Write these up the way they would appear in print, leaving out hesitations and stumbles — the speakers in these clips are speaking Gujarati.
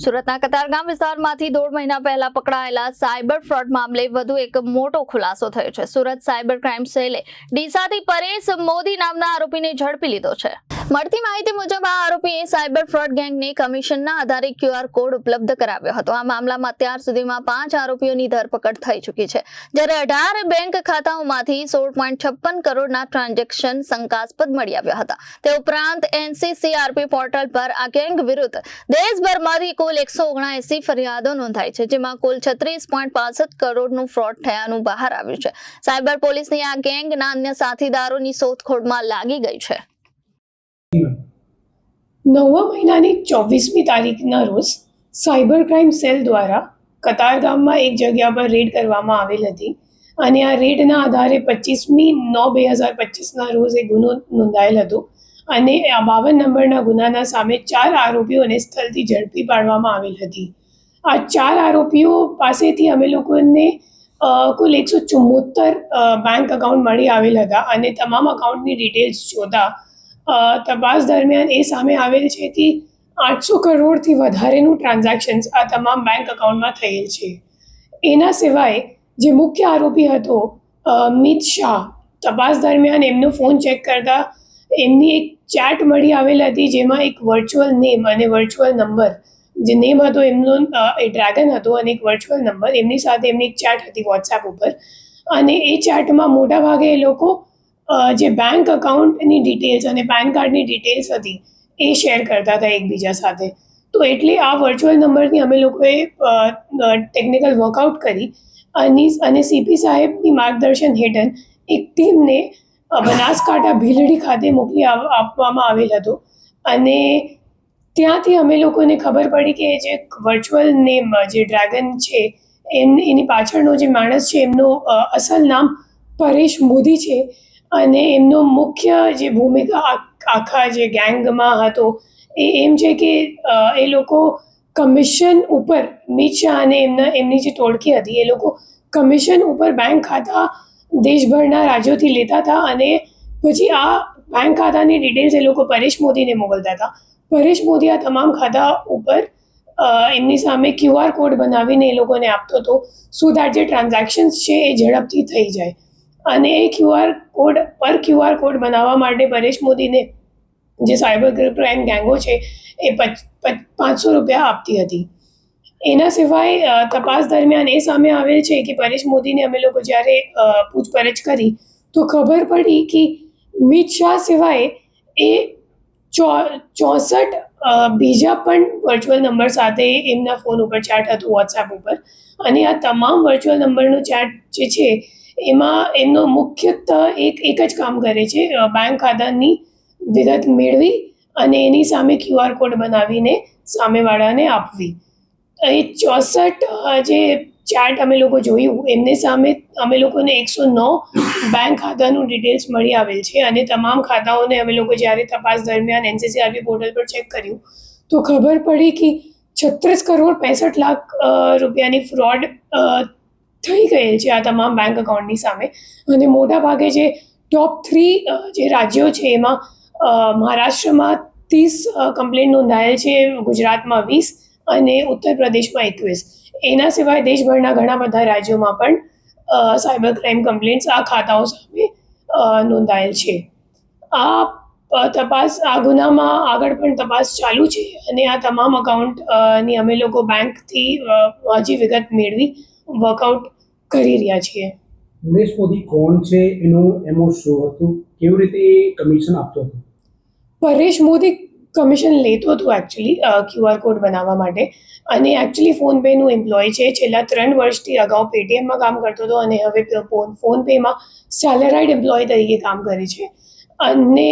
સુરતના કતારગામ વિસ્તારમાંથી 1.5 મહિના પહેલા પકડાયેલા સાયબર ફ્રોડ મામલે વધુ એક મોટો ખુલાસો થયો છે. સુરત સાયબર ક્રાઇમ સેલે ડીસાથી પરેશ મોદી નામના આરોપીને ઝડપી લીધો છે. મળતી માહિતી મુજબ આ આરોપીએ સાયબર ફ્રોડ ગેંગને કમિશનના આધારે QR કોડ ઉપલબ્ધ કરાવ્યો હતો. આ મામલામાં અત્યાર સુધીમાં 5 આરોપીઓની ધરપકડ થઈ ચૂકી છે, જ્યારે 18 બેંક ખાતાઓમાંથી 16.56 કરોડના ટ્રાન્ઝેક્શન શંકાસ્પદ મળી આવ્યા હતા. તે ઉપરાંત NCCRP પોર્ટલ પર આ ગેંગ વિરુદ્ધ દેશભરમાંથી કુલ 179 ફરિયાદો નોંધાઈ છે, જેમાં કુલ 36.65 કરોડનું ફ્રોડ થયાનું બહાર આવ્યું છે. સાયબર પોલીસની આ ગેંગના અન્ય સાથીદારોની શોધખોળમાં લાગી ગઈ છે. 9મા મહિનાની 24મી તારીખના રોજ સાયબર ક્રાઇમ સેલ દ્વારા કતારગામમાં એક જગ્યા પર રેડ કરવામાં આવેલ હતી અને આ રેડના આધારે 25/9/2025ના રોજ એક ગુનો નોંધાયેલ હતો અને 52 નંબરના ગુનાના સામે 4 આરોપીઓને સ્થળથી ઝડપી પાડવામાં આવેલ હતી. આ 4 આરોપીઓ પાસેથી અમે લોકોને કુલ 174 બેંક એકાઉન્ટ મળી આવેલ હતા અને તમામ એકાઉન્ટની ડિટેલ્સ જોતા તપાસ દરમિયાન એ સામે આવેલ છે કે 800 કરોડથી વધારેનું ટ્રાન્ઝેક્શન્સ આ તમામ બેંક એકાઉન્ટમાં થયેલ છે. એના સિવાય જે મુખ્ય આરોપી હતો મિત શાહ, તપાસ દરમિયાન એમનો ફોન ચેક કરતા એમની એક ચેટ મળી આવેલ હતી, જેમાં એક વર્ચ્યુઅલ નેમ અને વર્ચ્યુઅલ નંબર, જે નેમ હતો એમનો એ ડ્રેગન હતો અને એક વર્ચ્યુઅલ નંબર, એમની સાથે એમની એક ચેટ હતી વોટ્સએપ ઉપર અને એ ચેટમાં મોટાભાગે એ લોકો જે બેંક એકાઉન્ટની ડિટેલ્સ અને પેન કાર્ડની ડિટેલ્સ હતી એ શેર કરતા હતા એકબીજા સાથે. તો એટલે આ વર્ચ્યુઅલ નંબરની અમે લોકોએ ટેકનિકલ વર્કઆઉટ કરી અને CP સાહેબની માર્ગદર્શન હેઠળ એક ટીમને બનાસકાંઠા ભીલડી ખાતે મોકલી આપવામાં આવેલ હતો અને ત્યાંથી અમે લોકોને ખબર પડી કે જે વર્ચ્યુઅલ નેમ જે ડ્રેગન છે એની પાછળનો જે માણસ છે એમનો અસલ નામ પરેશ મોદી છે અને એમનો મુખ્ય જે ભૂમિકા આખા જે ગેંગમાં હતો એ એમ છે કે એ લોકો કમિશન ઉપર મિત શાહ અને એમની જે ટોળકી હતી એ લોકો કમિશન ઉપર બેંક ખાતા દેશભરના રાજ્યોથી લેતા હતા અને પછી આ બેંક ખાતાની ડિટેલ્સ એ લોકો પરેશ મોદીને મોકલતા હતા. પરેશ મોદી આ તમામ ખાતા ઉપર એમની સામે QR કોડ બનાવીને એ લોકોને આપતો હતો, સો દેટ જે ટ્રાન્ઝેક્શન્સ છે એ ઝડપથી થઈ જાય. અને એ QR કોડ બનાવવા માટે પરેશ મોદીને જે સાયબર ક્રાઇમ ગેંગો છે એ 500 રૂપિયા આપતી હતી. એના સિવાય તપાસ દરમિયાન એ સામે આવેલ છે કે પરેશ મોદીને અમે લોકો જ્યારે પૂછપરછ કરી તો ખબર પડી કે મિત શાહ સિવાય એ 64 બીજા પણ વર્ચ્યુઅલ નંબર સાથે એમના ફોન ઉપર ચેટ હતું વોટ્સએપ ઉપર અને આ તમામ વર્ચ્યુઅલ નંબરનો ચેટ જે છે એમાં એમનો મુખ્યત્વ એક જ કામ કરે છે, બેંક ખાતાની વિગત મેળવી અને એની સામે QR કોડ બનાવીને સામેવાળાને આપવી. એ 64 જે ચેટ અમે લોકો જોયું એમની સામે અમે લોકોને 109 બેંક ખાતાનું ડિટેલ્સ મળી આવેલ છે અને તમામ ખાતાઓને અમે લોકો જ્યારે તપાસ દરમિયાન NCCRP પોર્ટલ પર ચેક કર્યું તો ખબર પડી કે 36 કરોડ 65 લાખ રૂપિયાની ફ્રોડ થઈ ગયેલ છે આ તમામ બેંક એકાઉન્ટની સામે. અને મોટાભાગે જે ટોપ 3 જે રાજ્યો છે એમાં મહારાષ્ટ્રમાં 30 કમ્પ્લેન્ટ નોંધાયેલ છે, ગુજરાતમાં 20 અને ઉત્તર પ્રદેશમાં 21. એના સિવાય દેશભરના ઘણા બધા રાજ્યોમાં પણ સાયબર ક્રાઇમ કમ્પ્લેન્ટ્સ આ ખાતાઓ સામે નોંધાયેલ છે. આ ગુનામાં આગળ પણ તપાસ ચાલુ છે અને આ તમામ અકાઉન્ટની અમે લોકો બેંકથી હજી વિગત મેળવી વર્કઆઉટ કરી રહ્યા છીએ. પરેશ મોદી કોણ છે, એનું એમો શું હતું, કેવી રીતે કમિશન આપતો હતો? પરેશ મોદી કમિશન લેતો હતો એકચ્યુઅલી QR કોડ બનાવવા માટે અને એકચ્યુઅલી ફોનપેનું એમ્પ્લોય છે. છેલ્લા 3 વર્ષથી અગાઉ પેટીએમમાં કામ કરતો હતો અને હવે ફોનપેમાં સેલેરાઇડ એમ્પ્લોય તરીકે કામ કરે છે અને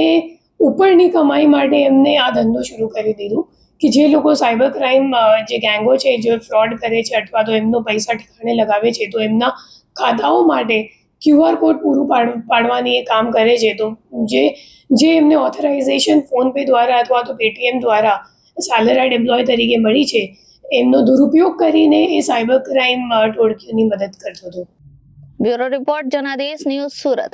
ઉપરની કમાઈ માટે એમને આ ધંધો શરૂ કરી દીધું કે જે લોકો સાયબર ક્રાઇમ જે ગેંગો છે જે ફ્રોડ કરે છે અથવા તો એમનો પૈસા ઠેકાણે લગાવે છે તો એમના ખાતાઓ માટે QR કોડ પૂરું પાડવાની એ કામ કરે છે. તો જે એમને ઓથોરાઇઝેશન ફોનપે દ્વારા અથવા તો પેટીએમ દ્વારા સેલેરાઇડ એમ્પ્લોય તરીકે મળી છે એમનો દુરુપયોગ કરીને એ સાયબર ક્રાઇમ ટોળકીઓની મદદ કરતો હતો. Bureau report Janadesh news, Surat.